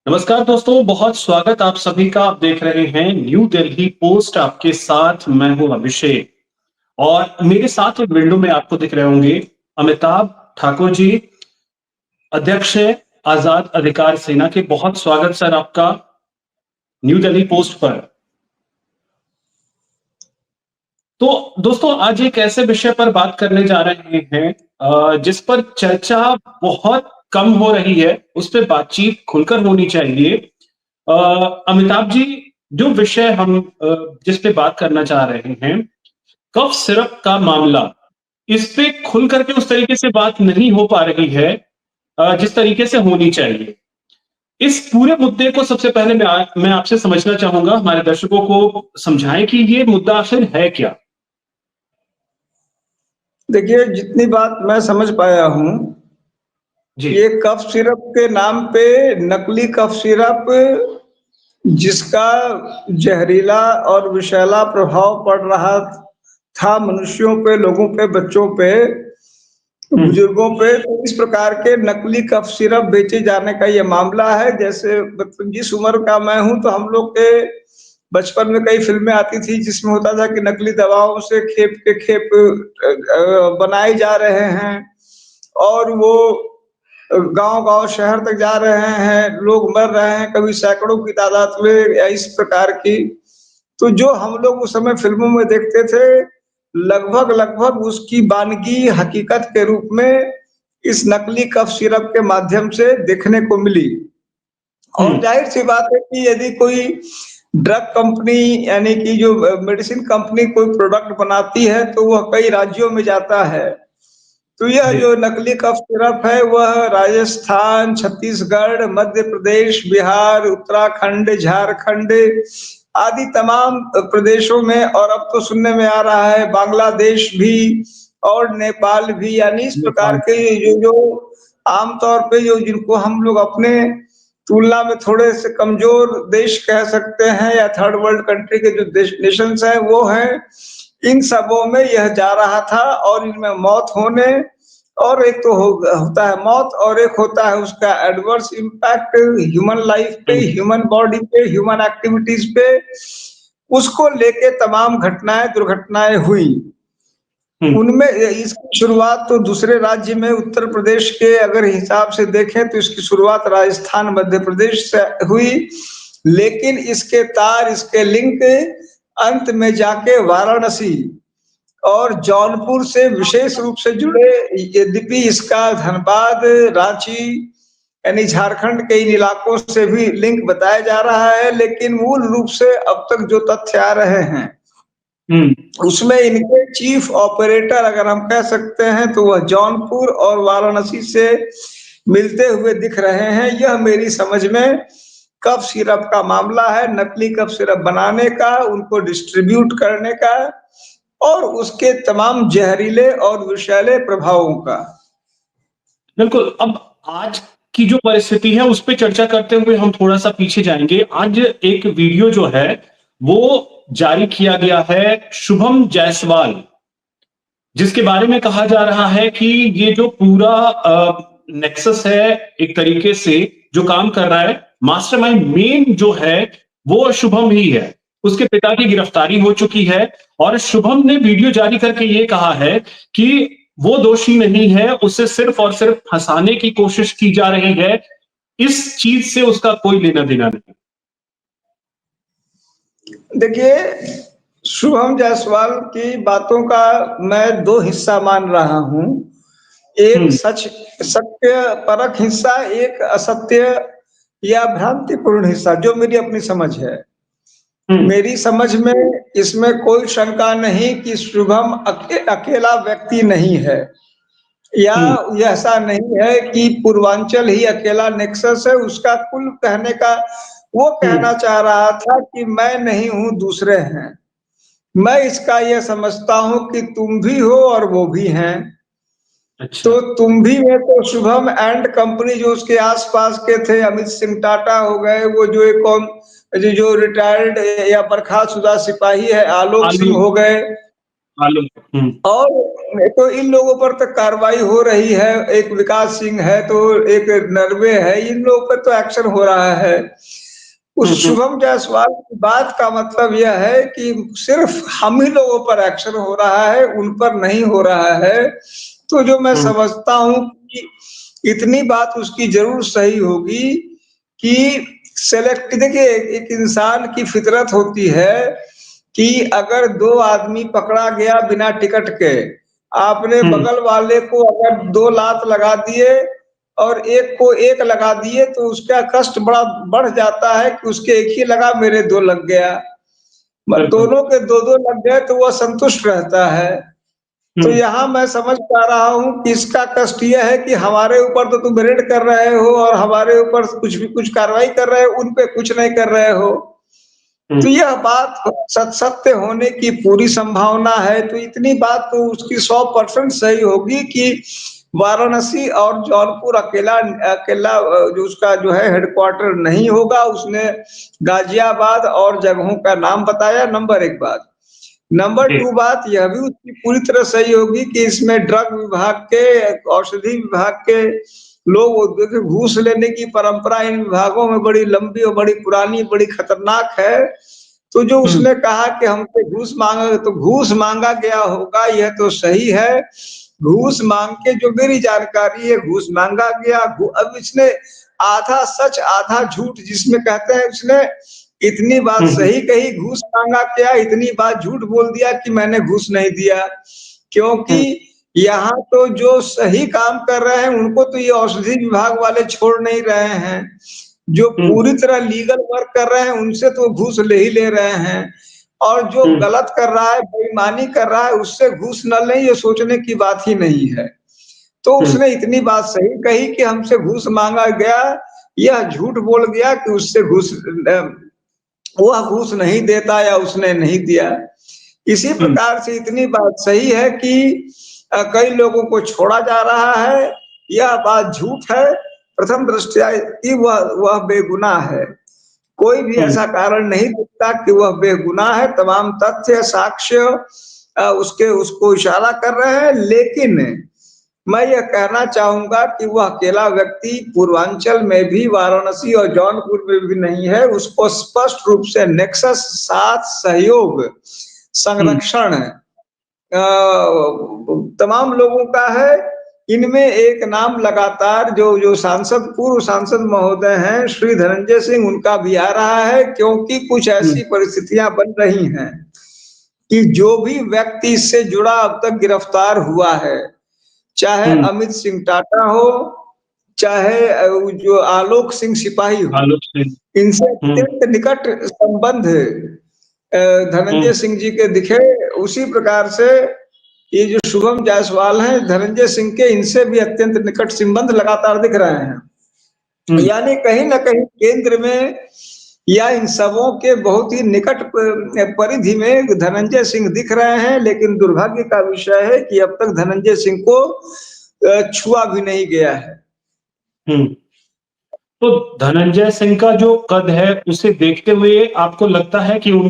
नमस्कार दोस्तों, बहुत स्वागत आप सभी का। आप देख रहे हैं न्यू दिल्ली पोस्ट। आपके साथ मैं हूं अभिषेक और मेरे साथ एक विंडो में आपको दिख रहे होंगे अमिताभ ठाकुर जी, अध्यक्ष हैं आजाद अधिकार सेना के। बहुत स्वागत सर आपका न्यू दिल्ली पोस्ट पर। तो दोस्तों, आज एक ऐसे विषय पर बात करने जा रहे हैं जिस पर चर्चा बहुत कम हो रही है, उस पर बातचीत खुलकर होनी चाहिए। अ, अमिताभ जी, जो विषय हम जिस पे बात करना चाह रहे हैं, कफ सिरप का मामला, इस पे खुल करके उस तरीके से बात नहीं हो पा रही है जिस तरीके से होनी चाहिए। इस पूरे मुद्दे को सबसे पहले मैं आपसे समझना चाहूंगा, हमारे दर्शकों को समझाएं कि ये मुद्दा आखिर है क्या। देखिए, जितनी बात मैं समझ पाया हूँ, जी। ये कफ सिरप के नाम पे नकली कफ सिरप जिसका जहरीला और विषैला प्रभाव पड़ रहा था मनुष्यों पे, लोगों पे, बच्चों पे, हम्म। बुजुर्गों पे, तो इस प्रकार के नकली कफ सिरप बेचे जाने का ये मामला है। जैसे मतलब जिस उम्र का मैं हूँ, तो हम लोग के बचपन में कई फ़िल्में आती थी जिसमें होता था कि नकली दवाओं से खेप के खेप बनाए जा रहे हैं और वो गाँव-गाँव, शहर तक जा रहे हैं, लोग मर रहे हैं, कभी सैकड़ों की तादाद में या इस प्रकार की। तो जो हम लोग उस समय फ़िल्मों में देखते थे, लगभग-लगभग उसकी वानगी हकीकत के रूप में इस नकली कफ सिरप के माध्यम से देखने को मिली। और हम्म। ज़ाहिर-सी बात है कि यदि कोई ड्रग कंपनी यानी कि जो मेडिसिन कंपनी कोई प्रोडक्ट बनाती है, तो वह कई राज्यों में जाता है। तो यह जी। जो नकली कफ सिरप है, वह राजस्थान, छत्तीसगढ़, मध्य प्रदेश, बिहार, उत्तराखंड, झारखंड आदि तमाम प्रदेशों में, और अब तो सुनने में आ रहा है बांग्लादेश भी और नेपाल भी, यानी इस प्रकार नेपाल। के जो आम तौर पे जो जिनको हम लोग अपने तुलना में थोड़े से कमज़ोर देश कह सकते हैं या थर्ड वर्ल्ड कंट्री के जो देश नेशंस हैं, वो हैं। इन सबों में यह जा रहा था और इनमें मौत होने और एक तो होता है मौत और एक होता है उसका एडवर्स इम्पैक्ट ह्यूमन लाइफ पे, हम्म। ह्यूमन बॉडी पे, ह्यूमन एक्टिविटीज़ पे, उसको लेके तमाम घटनाएँ, दुर्घटनाएँ हुई। हम्म। उनमें इसकी शुरुआत तो दूसरे राज्य में उत्तर प्रदेश के अगर हिसाब से देखें तो इसकी शुरुआत राजस्थान, मध्य प्रदेश से हुई, लेकिन इसके तार, इसके लिंक अंत में जाके वाराणसी और जौनपुर से विशेष रूप से जुड़े। यद्यपि इसका धनबाद, रांची यानी झारखंड के इन इलाकों से भी लिंक बताया जा रहा है, लेकिन मूल रूप से अब तक जो तथ्य आ रहे हैं, हम्म। उसमें इनके चीफ ऑपरेटर अगर हम कह सकते हैं तो वह जौनपुर और वाराणसी से मिलते हुए दिख रहे हैं। यह मेरी समझ में कफ सिरप का मामला है, नकली कफ सिरप बनाने का, उनको डिस्ट्रीब्यूट करने का और उसके तमाम जहरीले और विषैले प्रभावों का। बिल्कुल। अब आज की जो परिस्थिति है उस पे चर्चा करते हुए हम थोड़ा सा पीछे जाएंगे। आज एक वीडियो जो है वो जारी किया गया है शुभम जायसवाल, जिसके बारे में कहा जा रहा है कि ये जो पूरा नेक्सस है, एक तरीके से जो काम कर रहा है, मास्टरमाइंड मेन जो है वो शुभम ही है। उसके पिता की गिरफ्तारी हो चुकी है और शुभम ने वीडियो जारी करके ये कहा है कि वो दोषी नहीं है, उसे सिर्फ और सिर्फ फंसाने की कोशिश की जा रही है। इस चीज से उसका कोई लेना देना नहीं। देखिए, शुभम जायसवाल की बातों का मैं 2 हिस्सा मान रहा हूँ। एक हम्म। सत्य परख हिस्सा, एक असत्य या भ्रांतिपूर्ण हिस्सा, जो मेरी अपनी समझ है। हम्म। मेरी समझ में इसमें कोई शंका नहीं कि शुभम अकेला व्यक्ति नहीं है, या हम्म। ये ऐसा नहीं है कि पूर्वांचल ही अकेला नेक्सस है। उसका कुल कहने का वो कहना हम्म। चाह रहा था कि मैं नहीं हूँ, दूसरे हैं। मैं इसका ये समझता हूँ कि तुम भी हो और वो भी हैं। अच्छा। तो तुम भी में तो शुभम एंड कंपनी जो उसके आस-पास के थे, अमित सिंह टाटा हो गए, वो जो एक कौन जो रिटायर्ड या बर्खास्तशुदा सिपाही है, आलोक आलू। सिंह हो गए, आलोक। और तो इन लोगों पर तो कार्रवाई हो रही है, एक विकास सिंह है तो एक नरवे है, इन लोगों पर तो एक्शन हो रहा है। उस शुभम जायसवाल की बात का मतलब यह है कि सिर्फ हम ही लोगों पर एक्शन हो रहा है, उन पर नहीं हो रहा है। तो जो मैं समझता हूँ कि इतनी बात उसकी जरूर सही होगी कि सेलेक्ट, देखिए एक इंसान की फितरत होती है कि अगर 2 आदमी पकड़ा गया बिना टिकट के, आपने बगल वाले को अगर 2 लात लगा दिए और एक को 1 लगा दिए तो उसका कष्ट बड़ा बढ़ जाता है कि उसके 1 ही लगा, मेरे 2 लग गया। दोनों के 2-2 लग गए तो वह संतुष्ट रहता है। तो यहाँ मैं समझ पा रहा हूँ कि इसका कष्ट यह है कि हमारे ऊपर तो तुम रेड कर रहे हो और हमारे ऊपर कुछ कार्रवाई कर रहे हो, उन पे कुछ नहीं कर रहे हो। तो यह बात सत्य होने की पूरी संभावना है। तो इतनी बात तो उसकी 100% सही होगी कि वाराणसी और जौनपुर अकेला अकेला जो उसका जो है हेडक्वार्टर नहीं होगा। उसने गाजियाबाद और जगहों का नाम बताया, नंबर 1 बात। नंबर 2 बात यह भी उसकी पूरी तरह सही होगी कि इसमें ड्रग विभाग के, औषधि विभाग के लोग, देखिए घूस लेने की परंपरा इन विभागों में बड़ी लंबी और बड़ी पुरानी, बड़ी खतरनाक है। तो जो उसने कहा कि हमसे घूस मांगा, तो घूस मांगा गया होगा, यह तो सही है। घूस मांग के, जो मेरी जानकारी है, घूस मांगा गया। अब इसने आधा सच आधा झूठ जिसमें कहते हैं, उसने इतनी बात सही कही घूस मांगा क्या, इतनी बात झूठ बोल दिया कि मैंने घूस नहीं दिया। क्योंकि यहाँ तो जो सही काम कर रहे हैं उनको तो ये औषधि विभाग वाले छोड़ नहीं रहे हैं। जो पूरी तरह लीगल वर्क कर रहे हैं उनसे तो घूस ले ही ले रहे हैं, और जो गलत कर रहा है, बेईमानी कर रहा है, उससे घूस न लें ये सोचने की बात ही नहीं है। तो उसने इतनी बात सही कही कि हमसे घूस मांगा गया, यह झूठ बोल गया कि उससे घूस, वह घूस नहीं देता या उसने नहीं दिया। इसी प्रकार से इतनी बात सही है कि कई लोगों को छोड़ा जा रहा है, यह बात झूठ है प्रथम दृष्टया कि वह बेगुनाह है। कोई भी ऐसा कारण नहीं दिखता कि वह बेगुनाह है। तमाम तथ्य साक्ष्य उसको इशारा कर रहे हैं। लेकिन मैं यह कहना चाहूंगा कि वह अकेला व्यक्ति पूर्वांचल में भी, वाराणसी और जौनपुर में भी नहीं है। उसको स्पष्ट रूप से नेक्सस, साथ, सहयोग, संरक्षण तमाम लोगों का है। इनमें एक नाम लगातार जो सांसद, पूर्व सांसद महोदय हैं श्री धनंजय सिंह, उनका भी आ रहा है। क्योंकि कुछ ऐसी परिस्थितियां बन रही हैं कि जो भी व्यक्ति इससे जुड़ा अब तक गिरफ्तार हुआ है, चाहे अमित सिंह टाटा हो, चाहे जो आलोक सिंह सिपाही हो, इनसे अत्यंत निकट संबंध धनंजय सिंह जी के दिखे। उसी प्रकार से ये जो शुभम जायसवाल हैं, धनंजय सिंह के, इनसे भी अत्यंत निकट संबंध लगातार दिख रहे हैं। यानी कहीं ना कहीं केंद्र में या इन सबों के बहुत ही निकट परिधि में धनंजय सिंह दिख रहे हैं। लेकिन दुर्भाग्य का विषय है कि अब तक धनंजय सिंह को छुआ भी नहीं गया है। तो धनंजय सिंह का जो कद है उसे देखते हुए आपको लगता है कि उन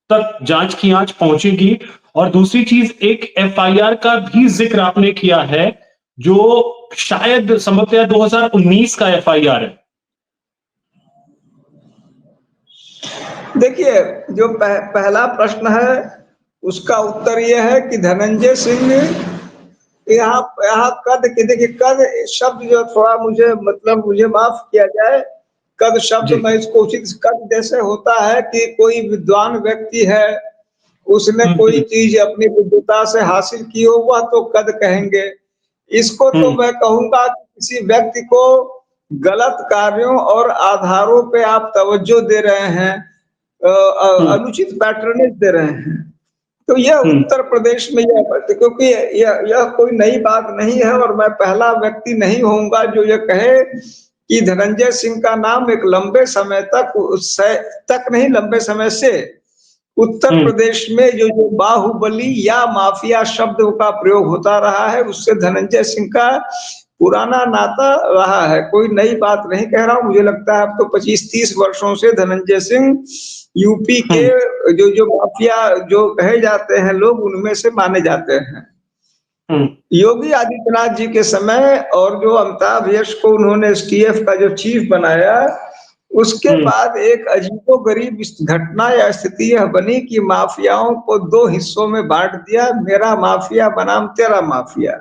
तक जांच की आंच पहुंचेगी? और दूसरी चीज, एक एफआईआर का भी जिक्र आपने किया है जो शायद संभवतः 2019 का एफआईआर है। देखिए, जो पहला प्रश्न है उसका उत्तर यह है कि धनंजय सिंह यहाँ कद के, देखिए कद शब्द जो थोड़ा मुझे माफ किया जाए, कद शब्द मैं इसको उचित, कद जैसे होता है कि कोई विद्वान व्यक्ति है, उसने कोई चीज अपनी विद्वता से हासिल की हो, वह तो कद कहेंगे। इसको तो मैं कहूंगा कि किसी व्यक्ति को गलत कार्यों और आधारों पे आप तवज्जो दे रहे हैं, अनुचित पैटर्नेज दे रहे हैं। तो यह उत्तर प्रदेश में क्योंकि यह कोई नई बात नहीं है, और मैं पहला व्यक्ति नहीं होऊंगा जो यह कहे कि धनंजय सिंह का नाम एक लंबे समय तक नहीं, लंबे समय से उत्तर प्रदेश में जो बाहुबली या माफिया शब्द का प्रयोग होता रहा है, उससे धनंजय सिंह का पुराना नाता रहा है, कोई नई बात नहीं कह रहा हूँ। मुझे लगता है अब तो 25-30 वर्षों से धनंजय सिंह यूपी के हम्म, जो माफिया जो कहे जाते हैं लोग, उनमें से माने जाते हैं। हम्म, योगी आदित्यनाथ जी के समय और जो अमिताभ यश को उन्होंने एसटीएफ का जो चीफ बनाया, उसके हम्म, बाद एक अजीबोगरीब घटना या स्थिति यह बनी कि माफियाओं को 2 हिस्सों में बांट दिया, मेरा माफिया बनाम तेरा माफिया।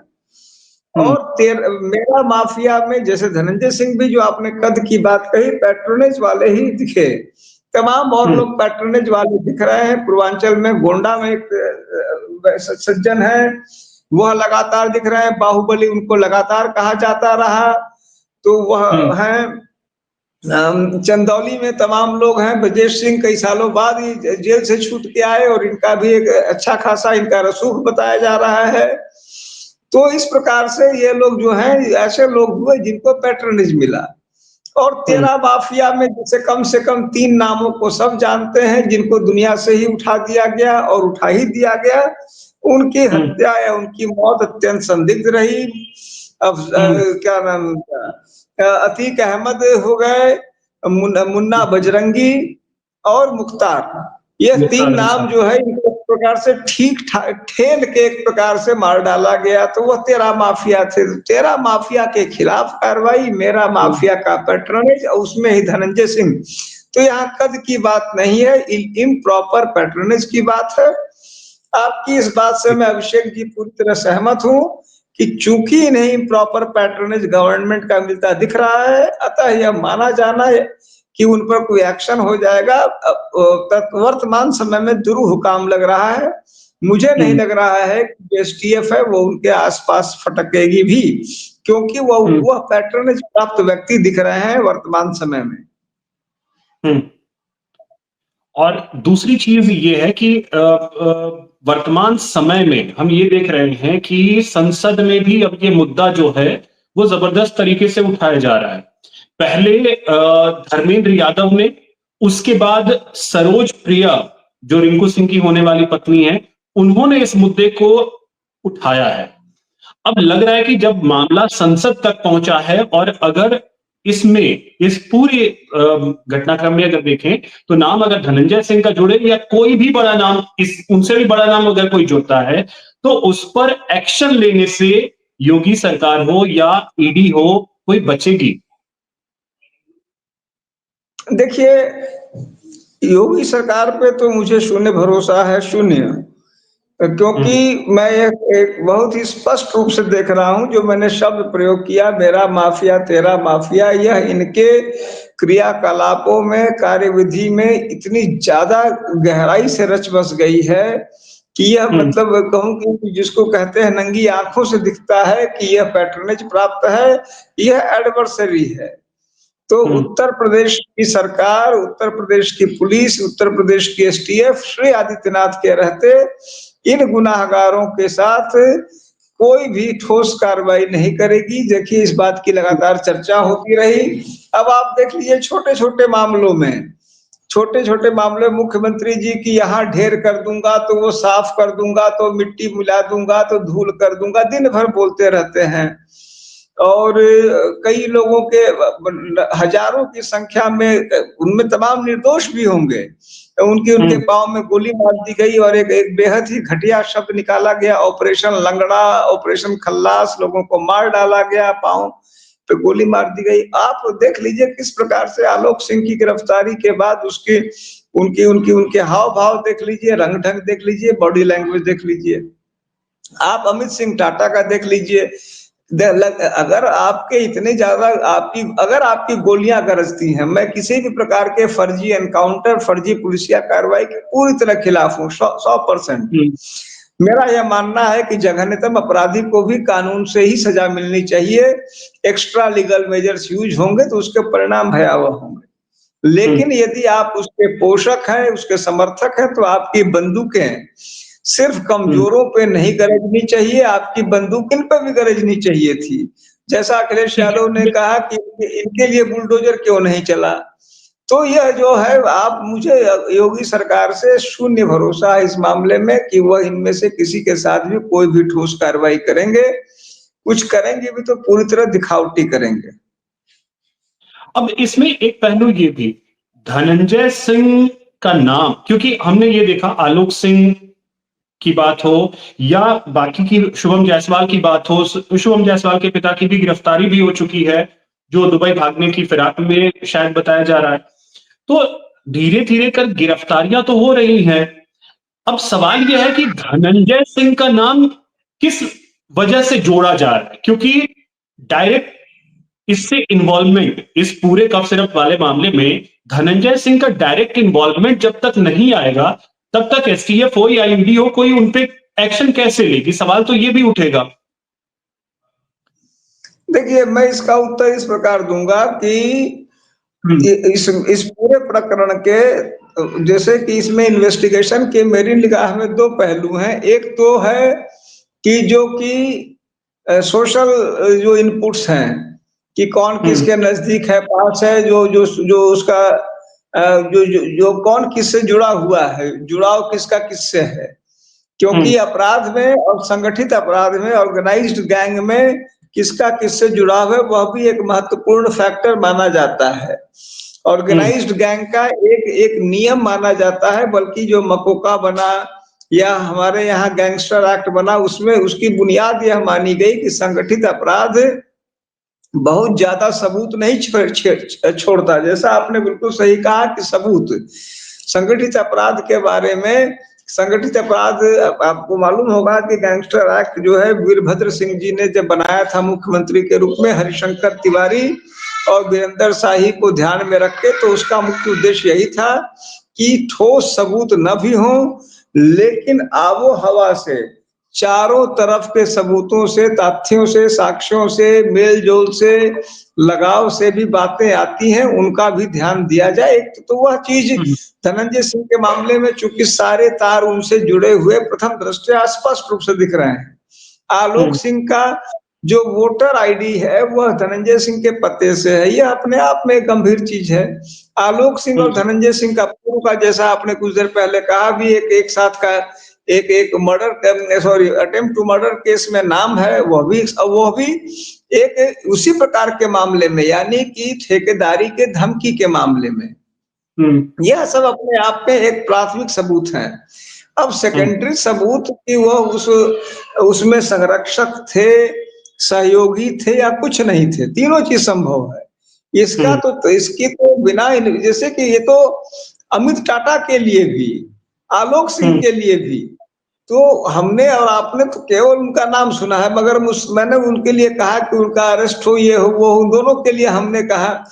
हम्म, और मेरा माफिया में जैसे धनंजय सिंह भी, जो आपने कद की बात कही, पैट्रोनेज वाले ही दिखे। तमाम और हम्म, लोग पैट्रोनेज वाले दिख रहे हैं। पूर्वांचल में गोंडा में एक सज्जन है, वह लगातार दिख रहे हैं। बाहुबली उनको लगातार कहा जाता रहा, तो हम्म, वह है। चंदौली में तमाम लोग हैं। ब्रजेश सिंह कई सालों बाद ही जेल से छूट के आए और इनका भी एक अच्छा खासा इनका रसूख बताया जा रहा है। तो इस प्रकार से ये लोग जो हैं, ऐसे लोग हुए जिनको पैट्रनेज मिला। और हम्म, तेरा माफिया में जैसे कम से कम 3 नामों को सब जानते हैं, जिनको दुनिया से ही उठा दिया गया और उठा ही दिया गया। उनकी हम्म, हत्या या उनकी मौत अत्यंत संदिग्ध रही। अब हम्म, क्या नाम उनका, अतीक अहमद हो गए, मुन्ना बजरंगी और मुख्तार। ये 3 मुख्तार नाम अंसारी। जो है, इनको एक प्रकार से ठीक ठाक ठेल के एक प्रकार से मार डाला गया, तो वह तेरा माफिया थे। तेरा माफिया के खिलाफ कार्रवाई, मेरा हम्म, माफिया का पैट्रनेज, और उसमें ही धनंजय सिंह। तो यहाँ कद की बात नहीं है, इम्प्रॉपर पैट्रनेज की बात है। आपकी इस बात से मैं अभिषेक जी पूरी तरह सहमत हूँ कि चूंकि इन्हें प्रॉपर पैट्रोनेज गवर्नमेंट का मिलता दिख रहा है, अतः यह माना जाना है कि उन पर कोई एक्शन हो जाएगा। वर्तमान समय में दुरूह काम लग रहा है। मुझे नहीं हम्म, लग रहा है कि एसटीएफ है वो उनके आसपास फटकेगी भी, क्योंकि हम्म, वह पैट्रोनेज प्राप्त व्यक्ति दिख रहे हैं वर्तमान समय में। हम्म। और दूसरी चीज ये है कि वर्तमान समय में हम ये देख रहे हैं कि संसद में भी अब ये मुद्दा जो है वो जबरदस्त तरीके से उठाया जा रहा है। पहले धर्मेंद्र यादव ने, उसके बाद सरोज प्रिया जो रिंकू सिंह की होने वाली पत्नी है, उन्होंने इस मुद्दे को उठाया है। अब लग रहा है कि जब मामला संसद तक पहुंचा है और अगर इसमें इस पूरे घटनाक्रम में अगर देखें तो नाम अगर धनंजय सिंह का जुड़े या कोई भी बड़ा नाम, इस उनसे भी बड़ा नाम अगर कोई जुड़ता है, तो उस पर एक्शन लेने से योगी सरकार हो या ईडी हो, कोई बचेगी। देखिए, योगी सरकार पे तो मुझे शून्य भरोसा है, शून्य। क्योंकि हम्म, मैं एक बहुत ही स्पष्ट रूप से देख रहा हूं, जो मैंने शब्द प्रयोग किया, मेरा माफिया तेरा माफिया, यह इनके क्रियाकलापों में, कार्यविधि में इतनी ज्यादा गहराई से रच बस गई है कि यह, हम्म, मतलब कहूं कि जिसको कहते हैं नंगी आंखों से दिखता है कि यह पैट्रनेज प्राप्त है, यह एडवर्सरी है। तो हम्म, उत्तर प्रदेश की सरकार, उत्तर प्रदेश की पुलिस, उत्तर प्रदेश की एसटीएफ श्री आदित्यनाथ के रहते इन गुनाहगारों के साथ कोई भी ठोस कार्रवाई नहीं करेगी। देखिए, इस बात की लगातार चर्चा होती रही। अब आप देख लीजिए, छोटे छोटे मामलों में, छोटे छोटे मामले, मुख्यमंत्री जी की यहाँ ढेर कर दूंगा तो वो साफ कर दूंगा, तो मिट्टी मिला दूंगा, तो धूल कर दूंगा, दिन भर बोलते रहते हैं। और कई लोगों के हजारों की संख्या में, उनमें तमाम निर्दोष भी होंगे, तो उनके उनके हम्म, पांव में गोली मार दी गई और एक बेहद ही घटिया शब्द निकाला गया, ऑपरेशन लंगड़ा, ऑपरेशन खल्लास, लोगों को मार डाला गया, पांव पे गोली मार दी गई। आप देख लीजिए किस प्रकार से आलोक सिंह की गिरफ्तारी के बाद उसकी उनकी उनकी उनके हाव भाव देख लीजिए, रंग ढंग देख लीजिए, बॉडी लैंग्वेज देख लीजिए। आप अमित सिंह टाटा का देख लीजिए। अगर आपके इतने ज्यादा आपकी अगर आपकी गोलियां गरजती हैं, मैं किसी भी प्रकार के फर्जी एनकाउंटर, फर्जी पुलिसिया कार्रवाई के पूरी तरह खिलाफ हूँ, 100%। हम्म, मेरा यह मानना है कि जघन्यतम अपराधी को भी कानून से ही सजा मिलनी चाहिए। एक्स्ट्रा लीगल मेजर्स यूज होंगे तो उसके परिणाम भयावह होंगे। हम्म, लेकिन यदि आप उसके पोषक हैं, उसके समर्थक हैं, तो आपकी बंदूकें सिर्फ हम्म, कमजोरों पे नहीं गरजनी चाहिए, आपकी बंदूक इन पे भी गरजनी चाहिए थी। जैसा अखिलेश ठीक यादव ने है। कहा कि इनके लिए बुलडोजर क्यों नहीं चला। तो यह जो है, आप मुझे योगी सरकार से शून्य भरोसा है इस मामले में कि वह इनमें से किसी के साथ भी कोई भी ठोस कार्रवाई करेंगे। कुछ करेंगे भी तो पूरी तरह दिखावटी करेंगे। अब इसमें एक पहलू ये भी, धनंजय सिंह का नाम, क्योंकि हमने ये देखा आलोक सिंह की बात हो या बाकी की शुभम जायसवाल की बात हो, शुभम जायसवाल के पिता की भी गिरफ्तारी भी हो चुकी है, जो दुबई भागने की फिराक में शायद बताया जा रहा है। तो धीरे धीरे कर गिरफ्तारियां तो हो रही हैं। अब सवाल यह है कि धनंजय सिंह का नाम किस वजह से जोड़ा जा रहा है, क्योंकि डायरेक्ट इससे इन्वॉल्वमेंट, इस पूरे कफ सिरप वाले मामले में धनंजय सिंह का डायरेक्ट इन्वॉल्वमेंट जब तक नहीं आएगा, तब तक एसटीएफ हो या ईडी हो, कोई उनपे एक्शन कैसे लेगी? सवाल तो ये भी उठेगा। देखिए, मैं इसका उत्तर इस प्रकार दूंगा कि इस पूरे प्रकरण के जैसे कि इसमें इन्वेस्टिगेशन के मेरी निगाह में दो पहलू हैं। एक तो है कि जो कि सोशल जो इनपुट्स हैं कि कौन किसके नजदीक है, पास है, जो जो जो उसका जो जो जो कौन किससे जुड़ा हुआ है, जुड़ाव किसका किससे है। क्योंकि अपराध में और संगठित अपराध में, ऑर्गेनाइज्ड गैंग में किसका किससे जुड़ाव है, वह भी एक महत्वपूर्ण फैक्टर माना जाता है। ऑर्गेनाइज्ड गैंग का एक एक नियम माना जाता है, बल्कि जो मकोका बना या हमारे यहाँ गैंगस्टर एक्ट बना, उसमें उसकी बुनियाद यह मानी गई कि संगठित अपराध बहुत ज्यादा सबूत नहीं छोड़ता। जैसा आपने बिल्कुल सही कहा कि सबूत संगठित अपराध के बारे में, संगठित अपराध आपको मालूम होगा कि गैंगस्टर एक्ट जो है वीरभद्र सिंह जी ने जब बनाया था मुख्यमंत्री के रूप में, हरिशंकर तिवारी और वीरेंद्र शाही को ध्यान में रख के, तो उसका मुख्य उद्देश्य यही था कि ठोस सबूत न भी हो, लेकिन आबो हवा से, चारों तरफ के सबूतों से, तथ्यों से, साक्ष्यों से, मेल जोल से, लगाव से भी बातें आती हैं, उनका भी ध्यान दिया जाए। एक तो वह चीज धनंजय सिंह के मामले में चूंकि सारे तार उनसे जुड़े हुए प्रथम दृष्टया स्पष्ट रूप से दिख रहे हैं। आलोक सिंह का जो वोटर आईडी है वह धनंजय सिंह के पते से है, यह अपने आप में एक गंभीर चीज है। आलोक सिंह और धनंजय सिंह का पूर्व का, जैसा आपने कुछ देर पहले कहा, भी एक साथ का एक murder, sorry, attempt to murder case में नाम है, वह भी एक उसी प्रकार के मामले में, यानी कि ठेकेदारी के धमकी के मामले में। यह सब अपने आप में एक प्राथमिक सबूत है। अब सेकेंडरी सबूत कि वह उसमें संरक्षक थे, सहयोगी थे या कुछ नहीं थे, तीनों चीज संभव है। इसका तो इसकी तो बिना, जैसे कि ये तो अमित टाटा के लिए भी, आलोक सिंह के लिए भी, तो हमने और आपने तो केवल उनका नाम सुना है, मगर मैंने उनके लिए कहा कि उनका अरेस्ट हो, ये हो वो, उन दोनों के लिए हमने कहा।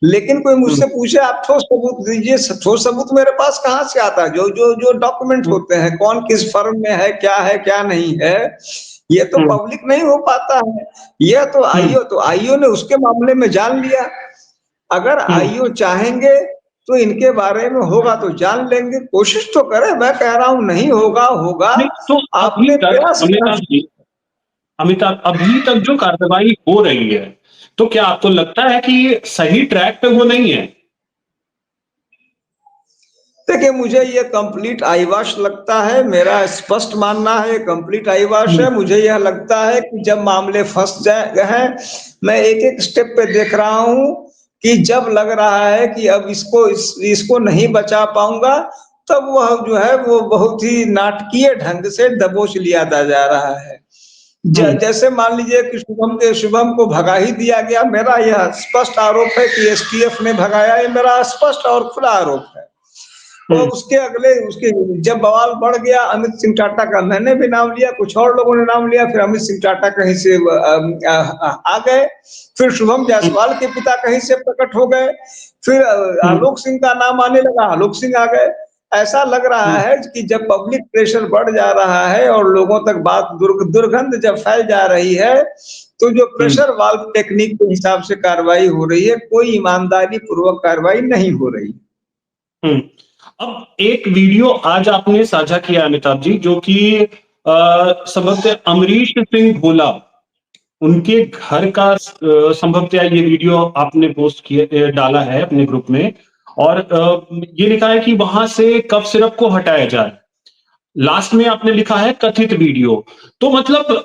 लेकिन कोई मुझसे पूछे आप ठोस सबूत दीजिए, ठोस सबूत मेरे पास कहाँ से आता है? जो जो जो डॉक्यूमेंट होते हैं, कौन किस फर्म में है, क्या नहीं है, ये तो पब्लिक नहीं हो पाता है। यह तो आईओ ने उसके मामले में जान लिया। अगर आईओ चाहेंगे तो इनके बारे में होगा तो जान लेंगे, कोशिश तो करें। मैं कह रहा हूं नहीं होगा, नहीं, तो आपने प्रयास अमिताभ, अभी तक जो कार्रवाई हो रही है, तो क्या आपको लगता है कि सही ट्रैक पे वो नहीं है? देखिए, मुझे ये कंप्लीट आईवाश लगता है, मेरा स्पष्ट मानना है कंप्लीट आईवाश है। मुझे यह लगता है कि जब मामले फंस हैं, मैं एक एक स्टेप पे देख रहा हूं कि जब लग रहा है कि अब इसको नहीं बचा पाऊंगा, तब वह जो है वो बहुत ही नाटकीय ढंग से दबोच लिया जा रहा है। जैसे मान लीजिए कि शुभम को भगा ही दिया गया। मेरा यह स्पष्ट आरोप है कि एसटीएफ ने भगाया, ये मेरा स्पष्ट और खुला आरोप है। और उसके जब बवाल बढ़ गया, अमित सिंह टाटा का मैंने भी नाम लिया, कुछ और लोगों ने नाम लिया, फिर अमित सिंह टाटा कहीं से आ गए, फिर शुभम जायसवाल के पिता कहीं से प्रकट हो गए, फिर आलोक सिंह का नाम आने लगा, आलोक सिंह आ गए। ऐसा लग रहा है कि जब पब्लिक प्रेशर बढ़ जा रहा है और लोगों तक बात दुर्गंध जब फैल जा रही है, तो जो प्रेशर वाल्व टेक्निक के हिसाब से कार्रवाई हो रही है, कोई ईमानदारी पूर्वक कार्रवाई नहीं हो रही। अब एक वीडियो आज आपने साझा किया अमिताभ जी, जो कि संभवतः अमरीश सिंह भोला, उनके घर का संभवतः ये वीडियो आपने पोस्ट किया, डाला है अपने ग्रुप में, और ये लिखा है कि वहां से कफ सिरप को हटाया जाए। लास्ट में आपने लिखा है कथित वीडियो। तो मतलब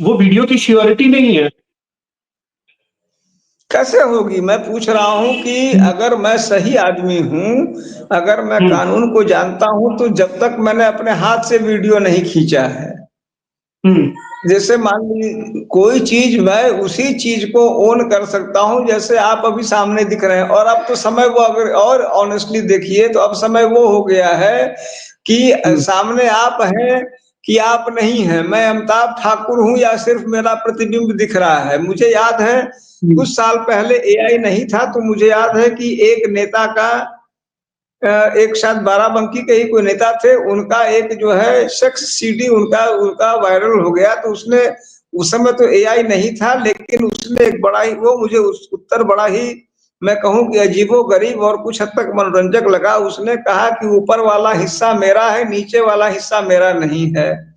वो वीडियो की श्योरिटी नहीं है। कैसे होगी? मैं पूछ रहा हूँ कि अगर मैं सही आदमी हूँ, अगर मैं हम्म। कानून को जानता हूँ, तो जब तक मैंने अपने हाथ से वीडियो नहीं खींचा है, हम्म। जैसे मान लीजिए कोई चीज, मैं उसी चीज को ओन कर सकता हूं, जैसे आप अभी सामने दिख रहे हैं। और अब तो समय वो, अगर और ऑनेस्टली देखिए तो अब समय वो हो गया है कि हम्म। सामने आप हैं कि आप नहीं हैं, मैं अमिताभ ठाकुर हूं या सिर्फ मेरा प्रतिबिंब दिख रहा है। मुझे याद है हम्म। कुछ साल पहले एआई नहीं था, तो मुझे याद है कि एक नेता का, एक शायद बाराबंकी के ही कोई नेता थे, उनका एक जो है सेक्स सीडी उनका उनका वायरल हो गया। तो उसने, उस समय तो एआई नहीं था, लेकिन उसने एक बड़ा ही, वो मुझे उस उत्तर बड़ा ही, मैं कहूं कि अजीबो-गरीब और कुछ हद तक मनोरंजक लगा। उसने कहा कि ऊपर वाला हिस्सा मेरा है, नीचे वाला हिस्सा मेरा नहीं है।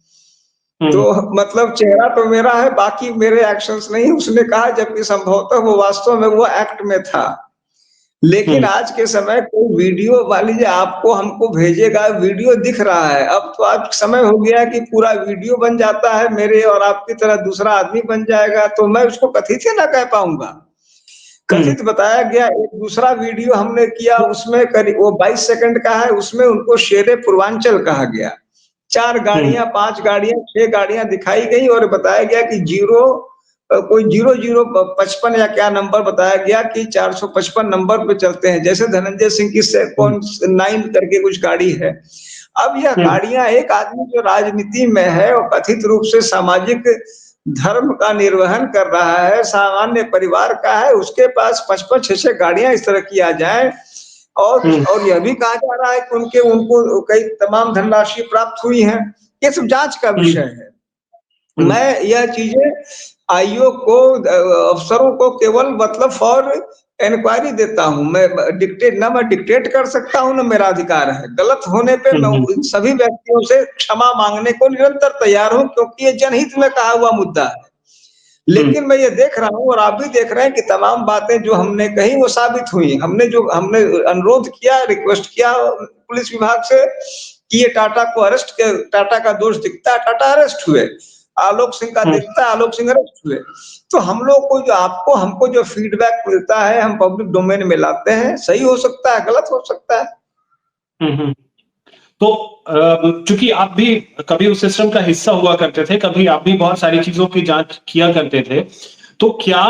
तो हम्म। मतलब चेहरा तो मेरा है, बाकी मेरे एक्शंस नहीं, उसने कहा, जबकि संभवतः वो वास्तव में वो एक्ट में था। लेकिन हम्म। आज के समय कोई वीडियो, मान लीजिए आपको हमको भेजेगा, वीडियो दिख रहा है। अब तो आज समय हो गया कि पूरा वीडियो बन जाता है, मेरे और आपकी तरह दूसरा आदमी बन जाएगा, तो मैं उसको कथित ही ना कह पाऊंगा। हम्म। कथित बताया गया। एक दूसरा वीडियो हमने किया, उसमें करीब वो 22 सेकंड का है, उसमें उनको शेरे पूर्वांचल कहा गया। 4 हम्म। गाड़ियां, 5 गाड़ियां, 6 गाड़ियां दिखाई गई और बताया गया कि कोई 0055 या क्या नंबर बताया गया कि 455 नंबर पे चलते हैं, जैसे धनंजय सिंह की हम्म। 9 करके कुछ गाड़ी है। अब यह हम्म। गाड़ियां, एक आदमी जो राजनीति में है और कथित रूप से सामाजिक धर्म का निर्वहन कर रहा है, सामान्य परिवार का है, उसके पास 55 6-6 गाड़ियां इस तरह की आ जाए। हम्म। और यह भी कहा जा रहा है कि उनके उनको कई तमाम धनराशि प्राप्त हुई है। ये सब जांच का हम्म। विषय है। हम्म। मैं यह चीजें आईओ को, अफसरों को केवल मतलब फॉर इंक्वायरी देता हूं। मैं डिक्टेट ना, मैं डिक्टेट कर सकता हूं ना मेरा अधिकार है। गलत होने पे मैं हम्म। इन सभी व्यक्तियों से क्षमा मांगने को निरंतर तैयार हूं, क्योंकि ये जनहित में कहा हुआ मुद्दा है। हम्म। लेकिन मैं ये देख रहा हूं और आप भी देख रहे हैं कि तमाम बातें जो हमने कही वो साबित हुई। हमने अनुरोध किया, रिक्वेस्ट किया पुलिस विभाग से कि ये टाटा को अरेस्ट कर, टाटा का दोष दिखता है, टाटा अरेस्ट हुए। आलोक सिंह का हम्म। दिखता है, आलोक सिंह अरेस्ट हुए। तो हम लोग को जो, आपको हमको जो फीडबैक मिलता है, हम पब्लिक डोमेन में लाते हैं। सही हो सकता है, गलत हो सकता है। हम्म। तो चूंकि आप भी कभी उस सिस्टम का हिस्सा हुआ करते थे, कभी आप भी बहुत सारी चीजों की जांच किया करते थे, तो क्या,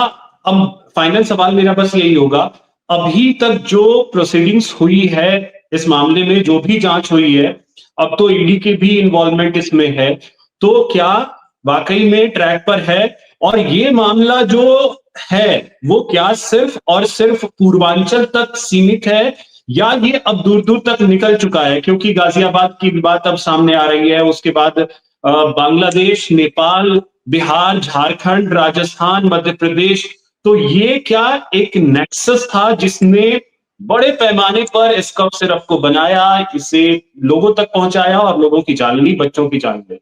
अब फाइनल सवाल मेरा बस यही होगा, अभी तक जो प्रोसीडिंग्स हुई है इस मामले में, जो भी जांच हुई है, अब तो ईडी के भी इन्वॉल्वमेंट इसमें है, तो क्या वाकई में ट्रैक पर है? और ये मामला जो है वो क्या सिर्फ और सिर्फ पूर्वांचल तक सीमित है, या ये अब दूर दूर तक निकल चुका है? क्योंकि गाजियाबाद की बात अब सामने आ रही है, उसके बाद बांग्लादेश, नेपाल, बिहार, झारखंड, राजस्थान, मध्य प्रदेश, तो ये क्या एक नेक्सस था जिसने बड़े पैमाने पर इस कफ सिरप को बनाया, इसे लोगों तक पहुंचाया और लोगों की जान ली, बच्चों की जान ली?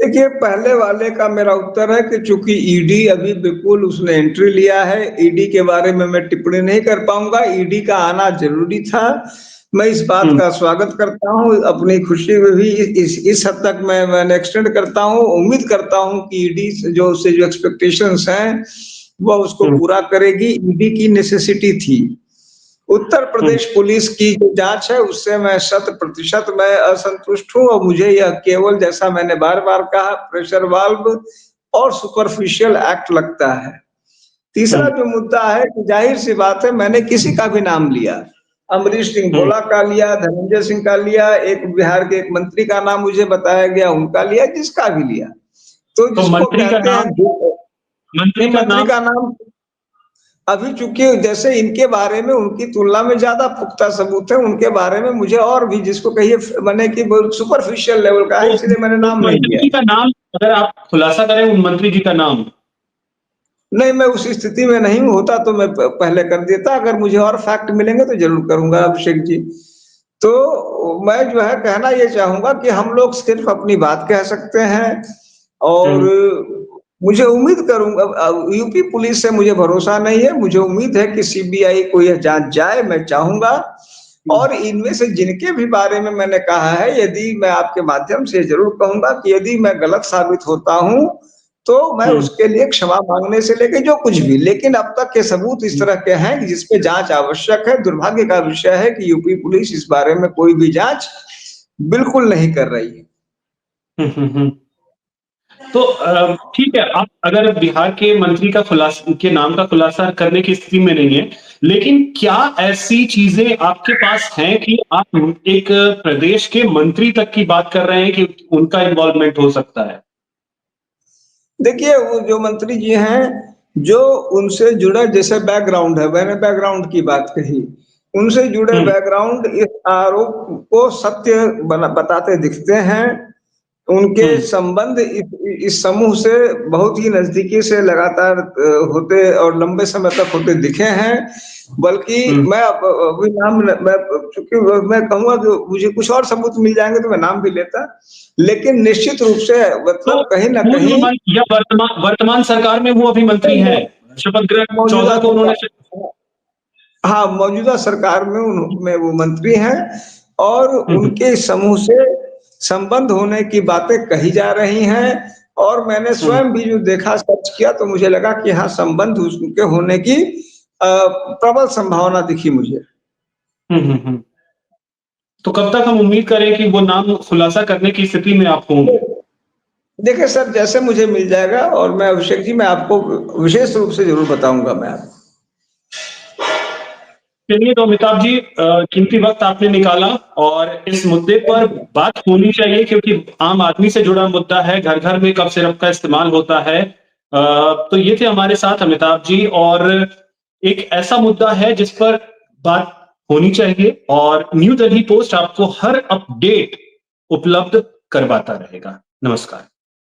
देखिए, पहले वाले का मेरा उत्तर है कि चूंकि ईडी अभी बिल्कुल उसने एंट्री लिया है, ईडी के बारे में मैं टिप्पणी नहीं कर पाऊंगा। ईडी का आना जरूरी था। मैं इस बात हम्म। का स्वागत करता हूं, अपनी खुशी में भी इस हद तक मैं एक्सटेंड करता हूं। उम्मीद करता हूं कि ईडी जो उससे जो एक्सपेक्टेशंस हैं वह उसको हम्म। पूरा करेगी। ईडी की नेसेसिटी थी। उत्तर हम्म। प्रदेश पुलिस की जो जांच है उससे मैं 100% मैं असंतुष्ट हूं, और मुझे यह केवल, जैसा मैंने बार बार कहा, प्रेशर वाल्व और सुपरफिशियल एक्ट लगता है। तीसरा हम्म। जो मुद्दा है कि जाहिर सी बात है, मैंने किसी का भी नाम लिया, अमरीश सिंह हम्म। भोला का लिया, धनंजय सिंह का लिया, एक बिहार के एक मंत्री का नाम मुझे बताया गया, उनका लिया, जिसका भी लिया। तो तो जिसको मंत्री का कहते हैं नाम, मंत्री नहीं, का मंत्री नाम। का नाम अभी, चूंकि जैसे इनके बारे में उनकी तुलना में ज्यादा पुख्ता सबूत है, उनके बारे में मुझे और भी, जिसको कहिए मैंने कि सुपरफिशियल लेवल का है, तो इसलिए मैंने नाम नहीं मंत्री लिया। जी का नाम, अगर आप खुलासा करें उन मंत्री जी का नाम। नहीं, मैं उस स्थिति में नहीं हूं, होता तो मैं पहले कर देता। अगर मुझे और फैक्ट मिलेंगे तो जरूर करूंगा अभिषेक जी। तो मैं जो है कहना ये चाहूंगा कि हम लोग सिर्फ अपनी बात कह सकते हैं। और हम्म। मुझे उम्मीद करूंगा, यूपी पुलिस से मुझे भरोसा नहीं है, मुझे उम्मीद है कि सीबीआई को यह जांच जाए, मैं चाहूंगा। और इनमें से जिनके भी बारे में मैंने कहा है, यदि मैं आपके माध्यम से ज़रूर कहूँगा कि यदि मैं गलत साबित होता हूँ, तो मैं हम्म, उसके लिए क्षमा माँगने से लेके जो कुछ भी, लेकिन अब तक के सबूत इस हम्म, तरह के हैं कि जिस पे जाँच आवश्यक है। दुर्भाग्य का विषय है कि यूपी पुलिस इस बारे में कोई भी जाँच बिल्कुल नहीं कर रही है। हम्म, तो ठीक है, आप अगर बिहार के मंत्री का खुलासा के नाम का खुलासा करने की स्थिति में नहीं है, लेकिन क्या ऐसी चीजें आपके पास हैं कि आप एक प्रदेश के मंत्री तक की बात कर रहे हैं कि उनका इन्वॉल्वमेंट हो सकता है? देखिए, वो जो मंत्री जी हैं, जो उनसे जुड़ा जैसे बैकग्राउंड है, मैंने बैकग्राउंड की बात कही। उनसे जुड़े हुँ, बैकग्राउंड इस आरोप को सत्य बताते दिखते हैं। उनके हुँ, संबंध इस समूह से बहुत ही नज़दीकी से लगातार होते और लंबे समय तक होते दिखे हैं। बल्कि हुँ। मैं अभी नाम न मैं चूँकि मैं कहूँगा कि मुझे कुछ और सबूत मिल जाएँगे तो मैं नाम भी लेता। लेकिन निश्चित रूप से तो मतलब कहीं न पूर्व कहीं या वर्तमान सरकार में वो अभी मंत्री हैं। शपथ ग्रहण मौजूदा 14 को उन्होंने श सरकार हाँ, मौजूदा सरकार में में वो मंत्री हैं और हुँ, हुँ, उनके समूह से संबंध होने की बातें कही जा रही हैं और मैंने हुँ, स्वयं भी जो देखा, सर्च किया तो मुझे लगा कि हाँ, संबंध उनके होने की प्रबल संभावना दिखी मुझे। हुँ, हुँ, हुँ। तो कब तक हम उम्मीद करें कि वो नाम खुलासा करने की स्थिति में आप होंगे? देखिए सर, जैसे मुझे मिल जाएगा और मैं अभिषेक जी मैं आपको विशेष रूप से ज़रूर बताऊँगा मैं आपको। चलिए तो अमिताभ जी, कीमती वक़्त आपने निकाला और इस मुद्दे पर बात होनी चाहिए क्योंकि आम आदमी से जुड़ा मुद्दा है, घर-घर में कफ सिरप का इस्तेमाल होता है। तो ये थे हमारे साथ अमिताभ जी और एक ऐसा मुद्दा है जिस पर बात होनी चाहिए और न्यू दिल्ली पोस्ट आपको हर अपडेट उपलब्ध करवाता रहेगा। नमस्कार।